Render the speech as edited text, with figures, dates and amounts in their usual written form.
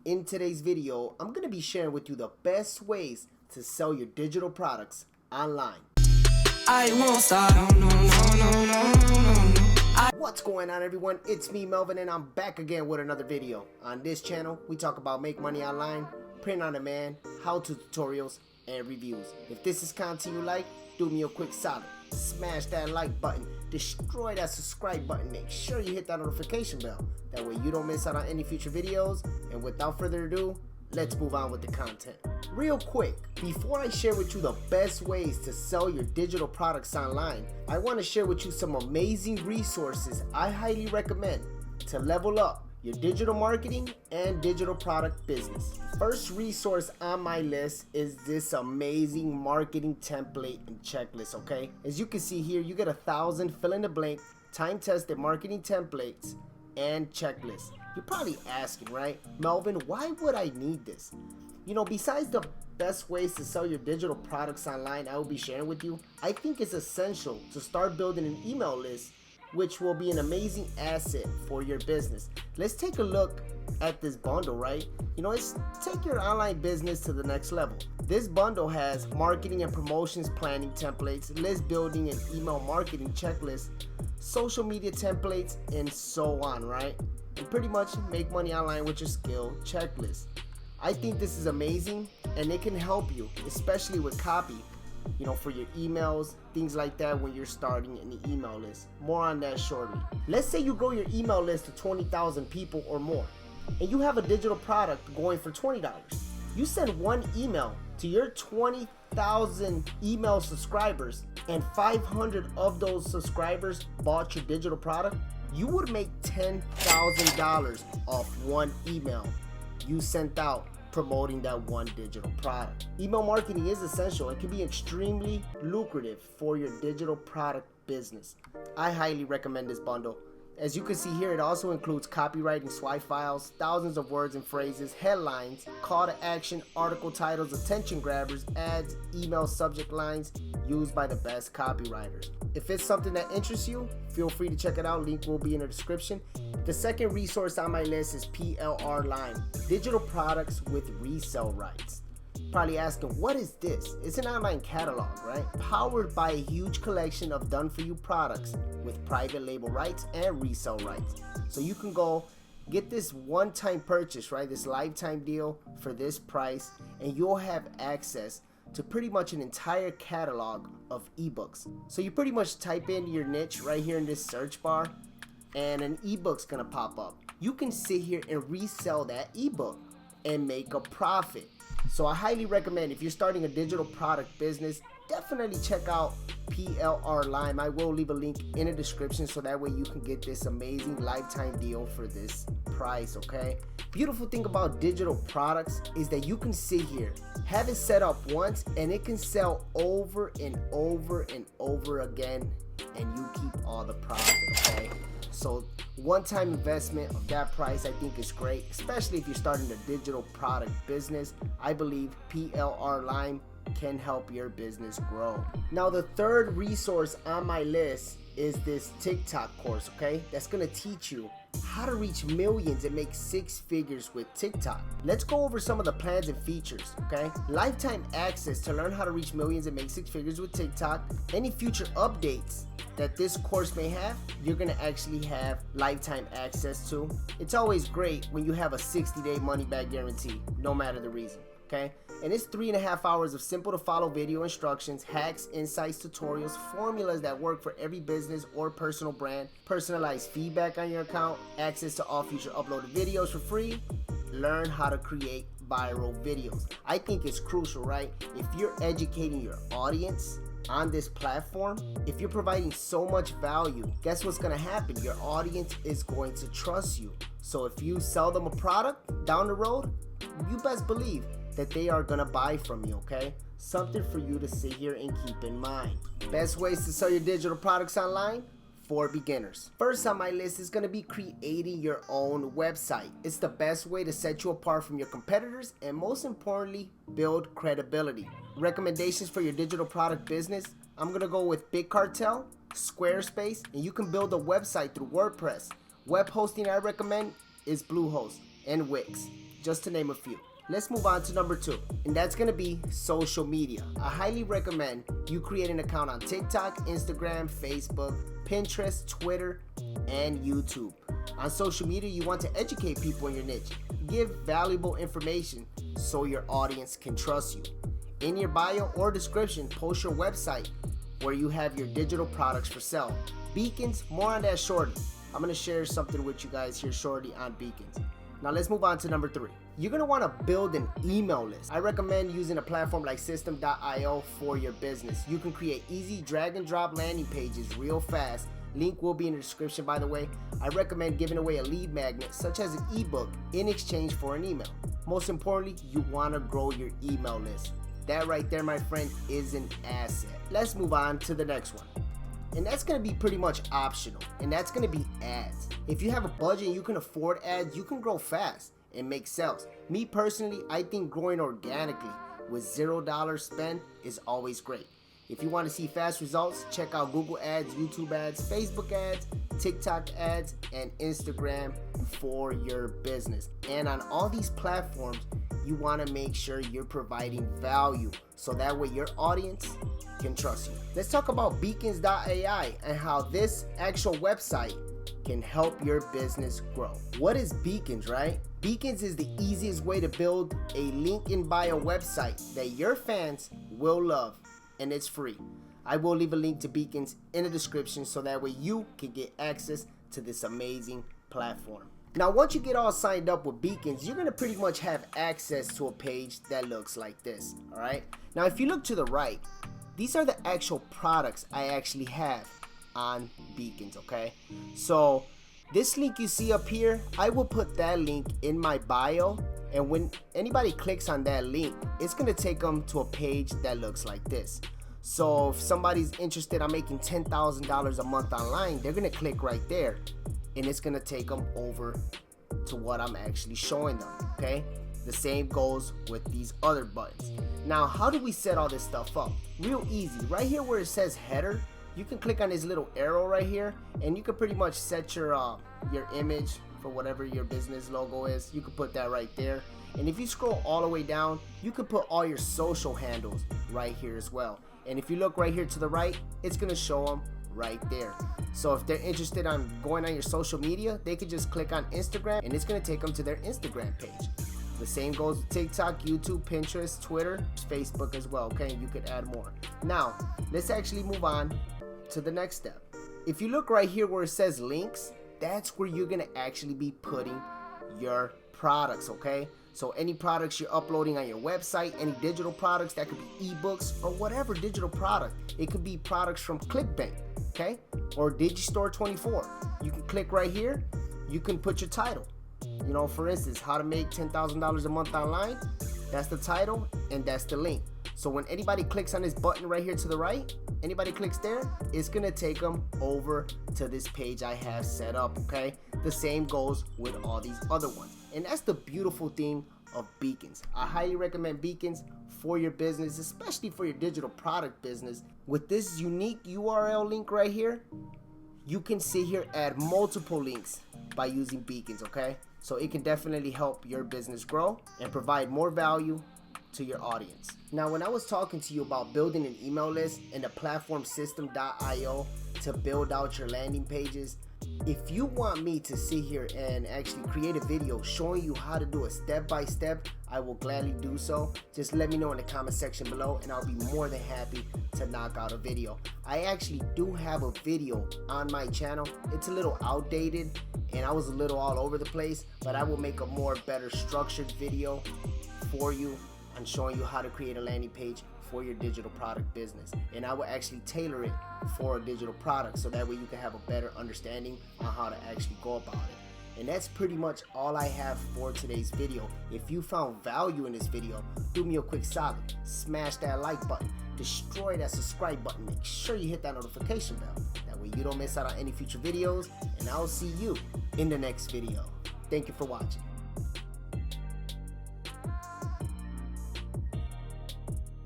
In today's video, I'm going to be sharing with you the best ways to sell your digital products online. I won't stop. No. What's going on, everyone? It's me, Melvin, and I'm back again with another video. On this channel, we talk about make money online, print on demand, how-to tutorials, and reviews. If this is content you like, do me a quick solid. Smash that like button, destroy that subscribe button, make sure you hit that notification bell. That way you don't miss out on any future videos. And without further ado, let's move on with the content. Real quick, before I share with you the best ways to sell your digital products online, I want to share with you some amazing resources I highly recommend to level up your digital marketing and digital product business. First resource on my list is this amazing marketing template and checklist, okay? As you can see here, you get 1,000 fill in the blank, time-tested marketing templates and checklists. You're probably asking, right? Melvin, why would I need this? You know, besides the best ways to sell your digital products online I will be sharing with you, I think it's essential to start building an email list, which will be an amazing asset for your business. Let's take a look at this bundle, right? You know, it's take your online business to the next level. This bundle has marketing and promotions planning templates, list building and email marketing checklists, social media templates, and so on, right? And pretty much make money online with your skill checklist. I think this is amazing, and it can help you, especially with copy, you know, for your emails, things like that when you're starting an email list. More on that shortly. Let's say you grow your email list to 20,000 people or more, and you have a digital product going for $20. You send one email to your 20,000 email subscribers, and 500 of those subscribers bought your digital product. You would make $10,000 off one email you sent out promoting that one digital product. Email marketing is essential. It can be extremely lucrative for your digital product business. I highly recommend this bundle. As you can see here, it also includes copywriting swipe files, thousands of words and phrases, headlines, call to action, article titles, attention grabbers, ads, email subject lines used by the best copywriters. If it's something that interests you, feel free to check it out. Link will be in the description. The second resource on my list is PLR Line, digital products with resale rights. Probably asking, what is this? It's an online catalog, right? Powered by a huge collection of done-for-you products with private label rights and resale rights. So you can go get this one-time purchase, right? This lifetime deal for this price, and you'll have access to pretty much an entire catalog of ebooks. So you pretty much type in your niche right here in this search bar, and an ebook's gonna pop up. You can sit here and resell that ebook and make a profit. So I highly recommend, if you're starting a digital product business, definitely check out PLR Lime. I will leave a link in the description so that way you can get this amazing lifetime deal for this price, okay? Beautiful thing about digital products is that you can sit here, have it set up once, and it can sell over and over and over again, and you keep all the profit, okay? So one-time investment of that price I think is great, especially if you're starting a digital product business. I believe PLR Lime can help your business grow. Now the third resource on my list is this TikTok course, okay? That's gonna teach you how to reach millions and make six figures with TikTok. Let's go over some of the plans and features, okay? Lifetime access to learn how to reach millions and make six figures with TikTok. Any future updates that this course may have, you're gonna actually have lifetime access to. It's always great when you have a 60-day money-back guarantee, no matter the reason, okay? And it's 3.5 hours of simple to follow video instructions, hacks, insights, tutorials, formulas that work for every business or personal brand, personalized feedback on your account, access to all future uploaded videos for free, learn how to create viral videos. I think it's crucial, right? If you're educating your audience on this platform, if you're providing so much value, guess what's gonna happen? Your audience is going to trust you. So if you sell them a product down the road, you best believe that they are gonna buy from you, okay? Something for you to sit here and keep in mind. Best ways to sell your digital products online for beginners. First on my list is gonna be creating your own website. It's the best way to set you apart from your competitors and, most importantly, build credibility. Recommendations for your digital product business, I'm gonna go with Big Cartel, Squarespace, and you can build a website through WordPress. Web hosting I recommend is Bluehost and Wix. just to name a few. Let's move on to number 2, and that's gonna be social media. I highly recommend you create an account on TikTok, Instagram, Facebook, Pinterest, Twitter, and YouTube. On social media, you want to educate people in your niche. Give valuable information so your audience can trust you. In your bio or description, post your website where you have your digital products for sale. Beacons, more on that shortly. I'm gonna share something with you guys here shortly on beacons. Now let's move on to number 3. You're gonna wanna build an email list. I recommend using a platform like System.io for your business. You can create easy drag and drop landing pages real fast. Link will be in the description, by the way. I recommend giving away a lead magnet such as an ebook in exchange for an email. Most importantly, you wanna grow your email list. That right there, my friend, is an asset. Let's move on to the next one. And that's gonna be pretty much optional, and that's gonna be ads. If you have a budget and you can afford ads, you can grow fast and make sales. Me personally, I think growing organically with $0 spend is always great. If you want to see fast results, check out Google ads, YouTube ads, Facebook ads, TikTok ads, and Instagram for your business. And on all these platforms, you want to make sure you're providing value so that way your audience can trust you. Let's talk about beacons.ai and how this actual website can help your business grow. What is Beacons, right? Beacons is the easiest way to build a link in bio website that your fans will love, and it's free. I will leave a link to Beacons in the description so that way you can get access to this amazing platform. Now, once you get all signed up with Beacons, you're gonna pretty much have access to a page that looks like this, all right? Now, if you look to the right, these are the actual products I actually have on Beacons, okay? So this link you see up here, I will put that link in my bio, and when anybody clicks on that link, it's gonna take them to a page that looks like this. So if somebody's interested in making $10,000 a month online, they're gonna click right there, and it's gonna take them over to what I'm actually showing them, okay? The same goes with these other buttons. Now, how do we set all this stuff up? Real easy. Right here where it says header, you can click on this little arrow right here, and you can pretty much set your image for whatever your business logo is. You can put that right there. And if you scroll all the way down, you can put all your social handles right here as well. And if you look right here to the right, it's gonna show them right there. So if they're interested on going on your social media, they can just click on Instagram, and it's gonna take them to their Instagram page. The same goes with TikTok, YouTube, Pinterest, Twitter, Facebook as well, okay? You could add more. Now, let's actually move on to the next step. If you look right here where it says links, that's where you're gonna actually be putting your products, okay? So any products you're uploading on your website, any digital products, that could be ebooks or whatever digital product. It could be products from ClickBank, okay? Or Digistore24. You can click right here, you can put your title. You know, for instance, how to make $10,000 a month online. That's the title, and that's the link. So when anybody clicks on this button right here to the right, anybody clicks there, it's gonna take them over to this page I have set up, okay? The same goes with all these other ones. And that's the beautiful thing of Beacons. I highly recommend Beacons for your business, especially for your digital product business. With this unique URL link right here, you can sit here, add multiple links by using Beacons, okay? So it can definitely help your business grow and provide more value to your audience. Now, when I was talking to you about building an email list and the platform System.io to build out your landing pages, if you want me to sit here and actually create a video showing you how to do it step by step, I will gladly do so. Just let me know in the comment section below, and I'll be more than happy to knock out a video. I actually do have a video on my channel. It's a little outdated and I was a little all over the place, but I will make a more better structured video for you on showing you how to create a landing page for your digital product business. And I will actually tailor it for a digital product so that way you can have a better understanding on how to actually go about it. And that's pretty much all I have for today's video. If you found value in this video, do me a quick solid. Smash that like button. Destroy that subscribe button. Make sure you hit that notification bell. That way you don't miss out on any future videos. And I'll see you in the next video. Thank you for watching.